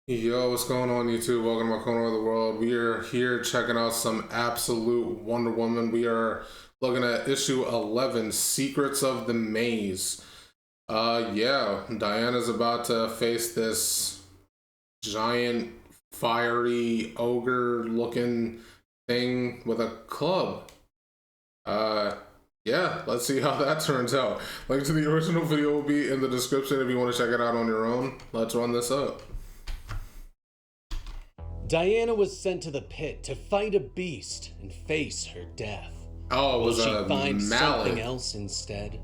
Yo, what's going on, YouTube? Welcome to my corner of the world. We are here checking out some absolute Wonder Woman. We are looking at issue 11, Secrets of the Maze. Yeah, Diana's about to face this giant, fiery, ogre-looking thing with a club. Yeah, let's see how that turns out. Link to the original video will be in the description if you want to check it out on your own. Let's run this up. Diana was sent to the pit to fight a beast and face her death. Oh, it was Will she a find mallet. something else instead?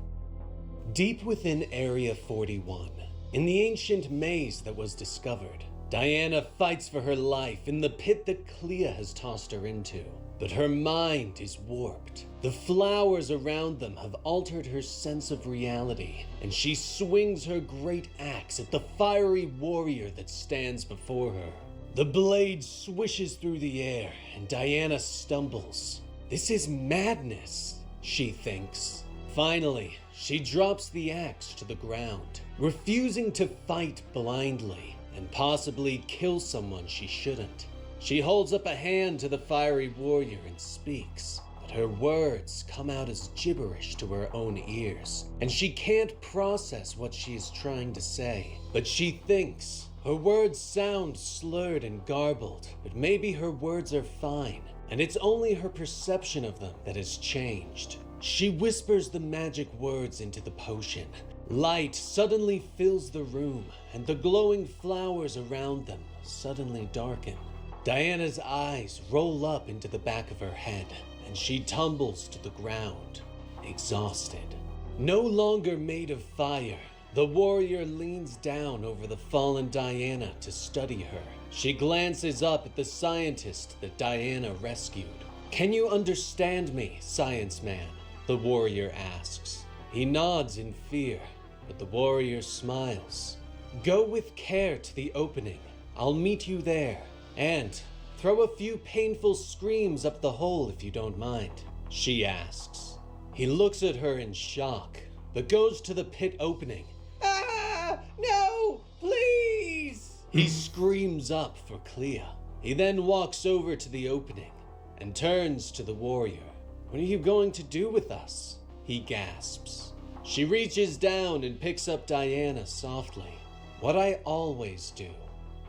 Deep within Area 41, in the ancient maze that was discovered, Diana fights for her life in the pit that Clea has tossed her into. But her mind is warped. The flowers around them have altered her sense of reality, and she swings her great axe at the fiery warrior that stands before her. The blade swishes through the air, and Diana stumbles. This is madness, she thinks. Finally, she drops the axe to the ground, refusing to fight blindly and possibly kill someone she shouldn't. She holds up a hand to the fiery warrior and speaks, but her words come out as gibberish to her own ears, and she can't process what she is trying to say. But she thinks her words sound slurred and garbled, but maybe her words are fine, and it's only her perception of them that has changed. She whispers the magic words into the potion. Light suddenly fills the room, and the glowing flowers around them suddenly darken. Diana's eyes roll up into the back of her head, and she tumbles to the ground, exhausted. No longer made of fire, the warrior leans down over the fallen Diana to study her. She glances up at the scientist that Diana rescued. "Can you understand me, science man?" the warrior asks. He nods in fear, but the warrior smiles. "Go with care to the opening. I'll meet you there. And throw a few painful screams up the hole if you don't mind," she asks. He looks at her in shock, but goes to the pit opening. "Ah! No! Please!" He screams up for Clea. He then walks over to the opening and turns to the warrior. "What are you going to do with us?" he gasps. She reaches down and picks up Diana softly. "What I always do,"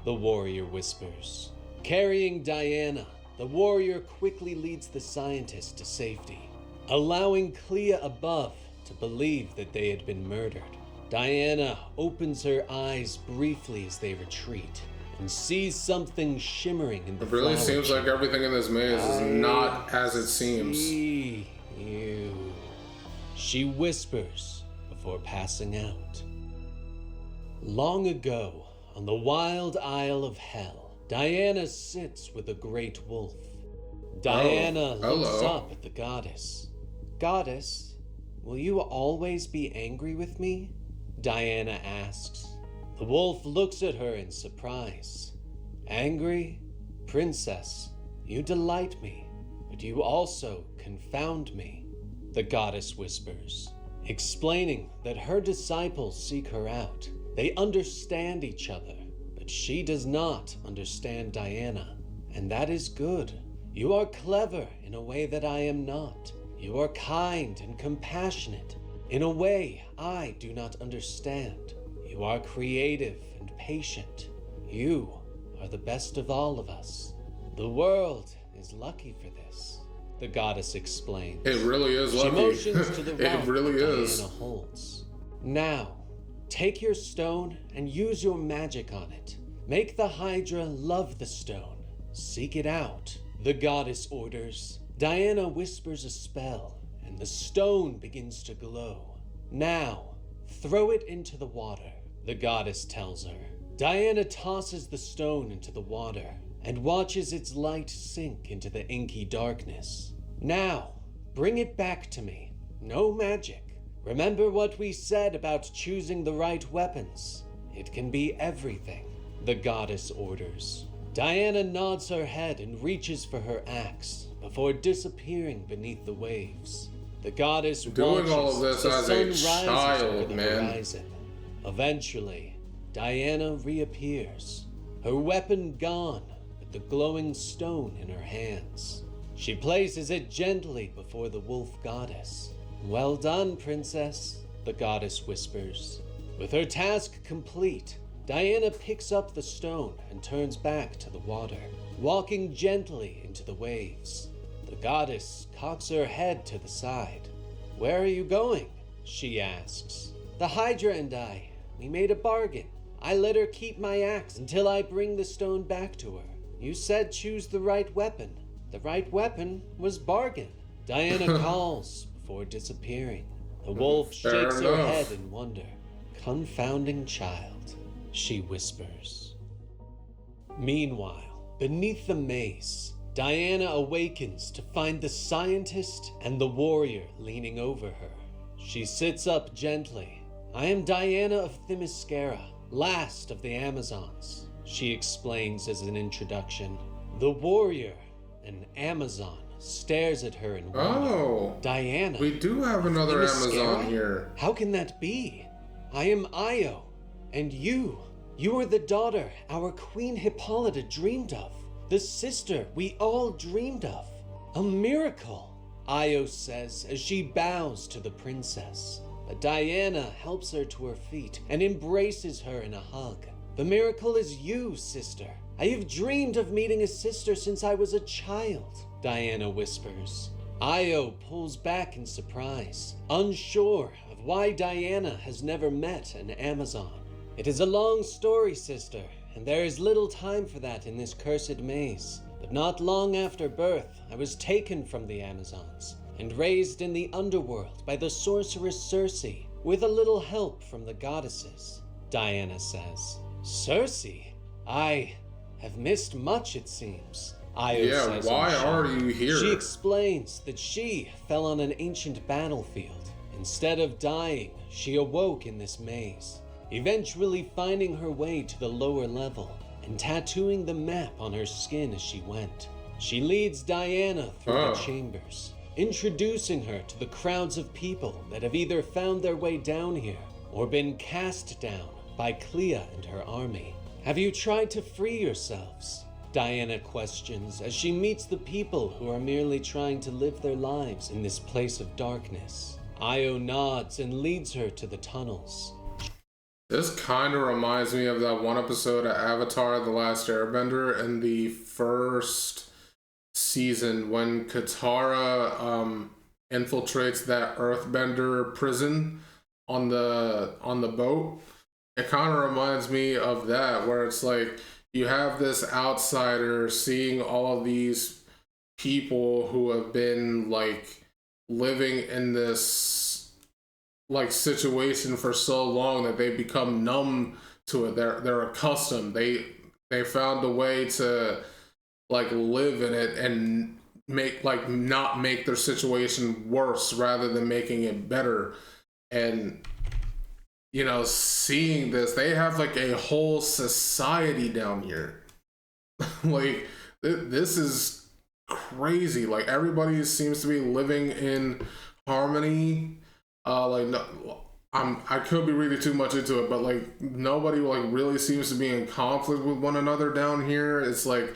the warrior whispers. Carrying Diana, the warrior quickly leads the scientist to safety, allowing Clea above to believe that they had been murdered. Diana opens her eyes briefly as they retreat and sees something shimmering in the It really flower seems like everything in this maze is not as it seems. See you, she whispers before passing out. Long ago, on the wild Isle of Hell, Diana sits with a great wolf. Diana looks up at the goddess. "Goddess, will you always be angry with me?" Diana asks. The wolf looks at her in surprise. "Angry? Princess, you delight me, but you also confound me," the goddess whispers, explaining that her disciples seek her out. They understand each other, but she does not understand Diana, and that is good. "You are clever in a way that I am not. You are kind and compassionate in a way I do not understand. You are creative and patient. You are the best of all of us. The world is lucky for this," the goddess explains. It really is lucky. She motions to the rock It really that is. Diana holds. "Now, take your stone and use your magic on it. Make the Hydra love the stone. Seek it out," the goddess orders. Diana whispers a spell, and the stone begins to glow. "Now, throw it into the water," the goddess tells her. Diana tosses the stone into the water and watches its light sink into the inky darkness. "Now, bring it back to me. No magic. Remember what we said about choosing the right weapons. It can be everything," the goddess orders. Diana nods her head and reaches for her axe before disappearing beneath the waves. The goddess Doing all of watches this as the as a sun rises over child, the man. horizon. Eventually, Diana reappears. her weapon gone, with the glowing stone in her hands. She places it gently before the wolf goddess. "Well done, princess," the goddess whispers. With her task complete, Diana picks up the stone and turns back to the water, walking gently into the waves. The goddess cocks her head to the side. "Where are you going?" she asks. "The Hydra and I, we made a bargain. I let her keep my axe until I bring the stone back to her. You said choose the right weapon. The right weapon was bargain." Diana calls before disappearing. The wolf shakes her head in wonder. "Confounding child," she whispers. Meanwhile, beneath the maze, Diana awakens to find the scientist and the warrior leaning over her. She sits up gently. "I am Diana of Themyscira, last of the Amazons," she explains as an introduction. The warrior, an Amazon, stares at her in wonder. Oh, "Diana, we do have another Themyscira? Amazon here. How can that be? I am Io, and you are the daughter our Queen Hippolyta dreamed of, the sister we all dreamed of. A miracle," Io says as she bows to the princess. But Diana helps her to her feet and embraces her in a hug. "The miracle is you, sister. I have dreamed of meeting a sister since I was a child," Diana whispers. Io pulls back in surprise, unsure of why Diana has never met an Amazon. "It is a long story, sister, and there is little time for that in this cursed maze. But not long after birth, I was taken from the Amazons and raised in the underworld by the sorceress Circe, with a little help from the goddesses," Diana says. "Circe? I have missed much, it seems," Io says. Why are you here? She explains that she fell on an ancient battlefield. Instead of dying, she awoke in this maze, eventually finding her way to the lower level and tattooing the map on her skin as she went. She leads Diana through the chambers, introducing her to the crowds of people that have either found their way down here or been cast down by Clea and her army. "Have you tried to free yourselves?" Diana questions as she meets the people who are merely trying to live their lives in this place of darkness. Io nods and leads her to the tunnels. This kind of reminds me of that one episode of Avatar: The Last Airbender in the first season when Katara infiltrates that Earthbender prison on the boat. It kind of reminds me of that, where it's like you have this outsider seeing all of these people who have been like living in this like situation for so long that they become numb to it. They're accustomed. They found a way to like live in it and make like not make their situation worse rather than making it better. And you know, seeing this, they have like a whole society down here. Like this is crazy. Like everybody seems to be living in harmony. I could be reading too much into it, but like nobody like really seems to be in conflict with one another down here. It's like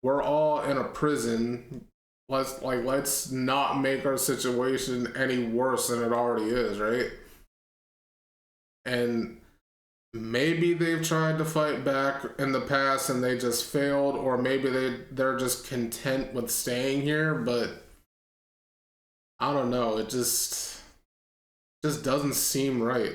we're all in a prison. Let's not make our situation any worse than it already is, right? And maybe they've tried to fight back in the past and they just failed, or maybe they're just content with staying here, but I don't know, it just doesn't seem right.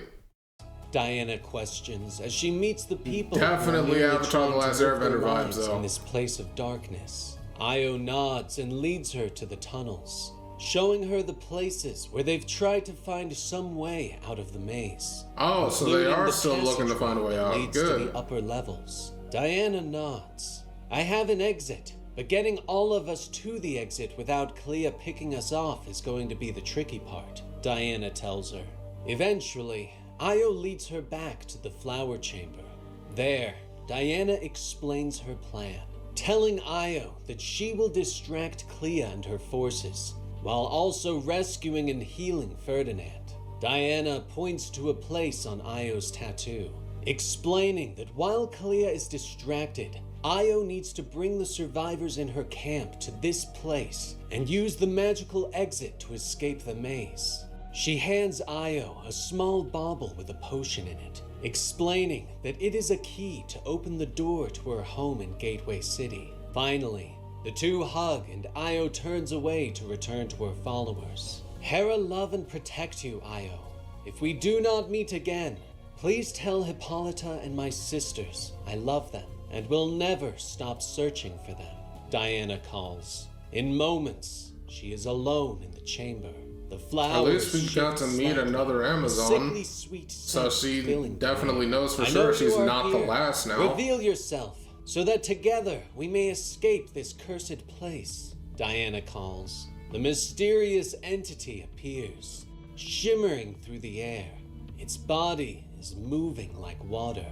Diana questions as she meets the people. Definitely Avatar: The Last Airbender vibes though. In this place of darkness, Io nods and leads her to the tunnels, showing her the places where they've tried to find some way out of the maze. Oh, so they are still looking to find a way out. Leads Good. to the upper levels. Diana nods. "I have an exit, but getting all of us to the exit without Clea picking us off is going to be the tricky part," Diana tells her. Eventually, Io leads her back to the flower chamber. There, Diana explains her plan, telling Io that she will distract Clea and her forces, while also rescuing and healing Ferdinand. Diana points to a place on Io's tattoo. explaining that while Clea is distracted, Io needs to bring the survivors in her camp to this place and use the magical exit to escape the maze. She hands Io a small bauble with a potion in it, explaining that it is a key to open the door to her home in Gateway City. Finally, the two hug and Io turns away to return to her followers. Hera love and protect you, Io. If we do not meet again, please tell Hippolyta and my sisters I love them and will never stop searching for them, Diana calls. In moments, she is alone in the chamber. The flowers. At least we got to meet another Amazon. Sickly sweet so she definitely knows for sure she's not the last now. Reveal yourself, so that together we may escape this cursed place, Diana calls. The mysterious entity appears, shimmering through the air. Its body is moving like water.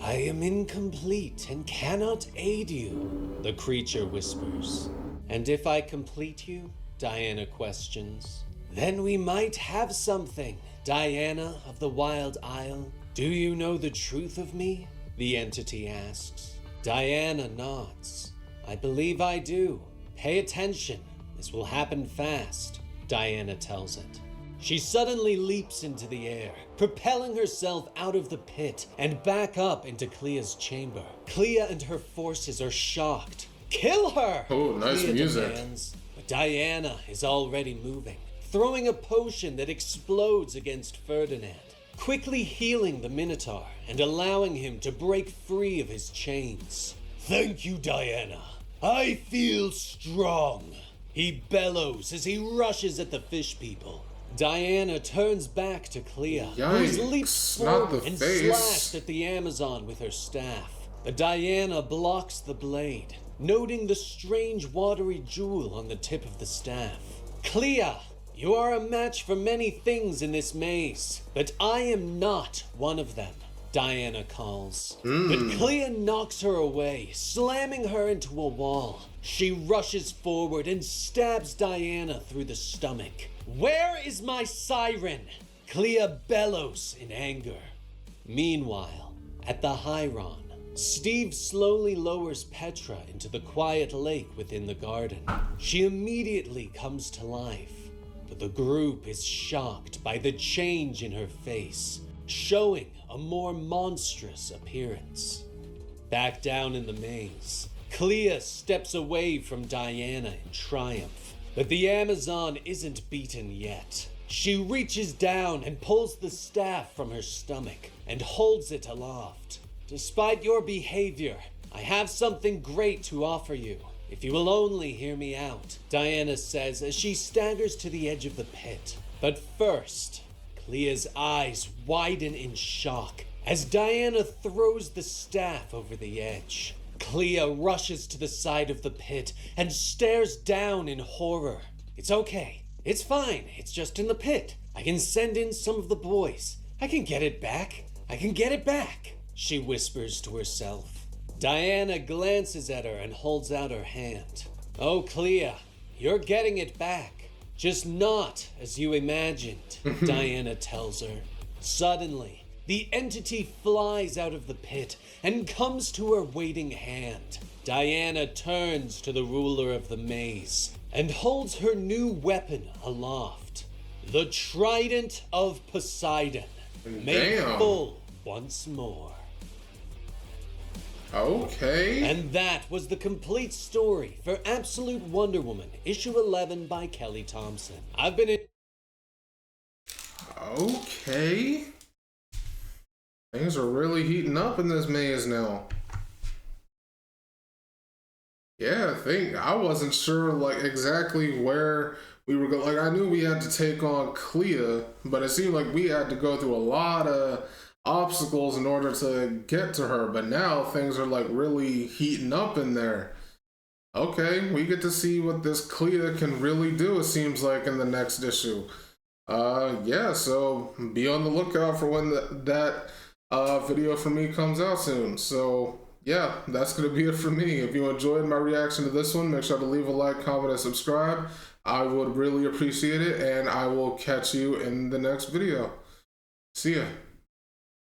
I am incomplete and cannot aid you, the creature whispers. And if I complete you, Diana questions, then we might have something, Diana of the Wild Isle. Do you know the truth of me? The entity asks. Diana nods. I believe I do. Pay attention. This will happen fast, Diana tells it. She suddenly leaps into the air, propelling herself out of the pit and back up into Clea's chamber. Clea and her forces are shocked. Kill her! Oh, nice Clea music. demands, but Diana is already moving, throwing a potion that explodes against Ferdinand, quickly healing the Minotaur and allowing him to break free of his chains. Thank you, Diana. I feel strong. He bellows as he rushes at the fish people. Diana turns back to Clea, who's leaped forward and slashed at the Amazon with her staff. But Diana blocks the blade, noting the strange watery jewel on the tip of the staff. Clea, you are a match for many things in this maze, but I am not one of them, Diana calls. But Clea knocks her away, slamming her into a wall. She rushes forward and stabs Diana through the stomach. Where is my siren? Clea bellows in anger. Meanwhile, at the Hyron, Steve slowly lowers Petra into the quiet lake within the garden. She immediately comes to life, but the group is shocked by the change in her face, showing a more monstrous appearance. Back down in the maze, Clea steps away from Diana in triumph, but the Amazon isn't beaten yet. She reaches down and pulls the staff from her stomach and holds it aloft. Despite your behavior, I have something great to offer you, if you will only hear me out, Diana says as she staggers to the edge of the pit. But first, Clea's eyes widen in shock as Diana throws the staff over the edge. Clea rushes to the side of the pit and stares down in horror. It's okay. It's fine. It's just in the pit. I can send in some of the boys. I can get it back. I can get it back, she whispers to herself. Diana glances at her and holds out her hand. Oh, Clea, you're getting it back. Just not as you imagined, Diana tells her. Suddenly, the entity flies out of the pit and comes to her waiting hand. Diana turns to the ruler of the maze and holds her new weapon aloft. The Trident of Poseidon, made full once more. Okay. And that was the complete story for Absolute Wonder Woman, issue 11 by Kelly Thompson. I've been in... Okay. Things are really heating up in this maze now. Yeah, I wasn't sure like exactly where we were going. Like I knew we had to take on Clea, but it seemed like we had to go through a lot of obstacles in order to get to her. But now things are like really heating up in there. Okay, we get to see what this Clea can really do, it seems like, in the next issue. Yeah, so be on the lookout for when that video for me comes out soon. So yeah, that's gonna be it for me. If you enjoyed my reaction to this one, make sure to leave a like, comment, and subscribe. I would really appreciate it, and I will catch you in the next video. See ya.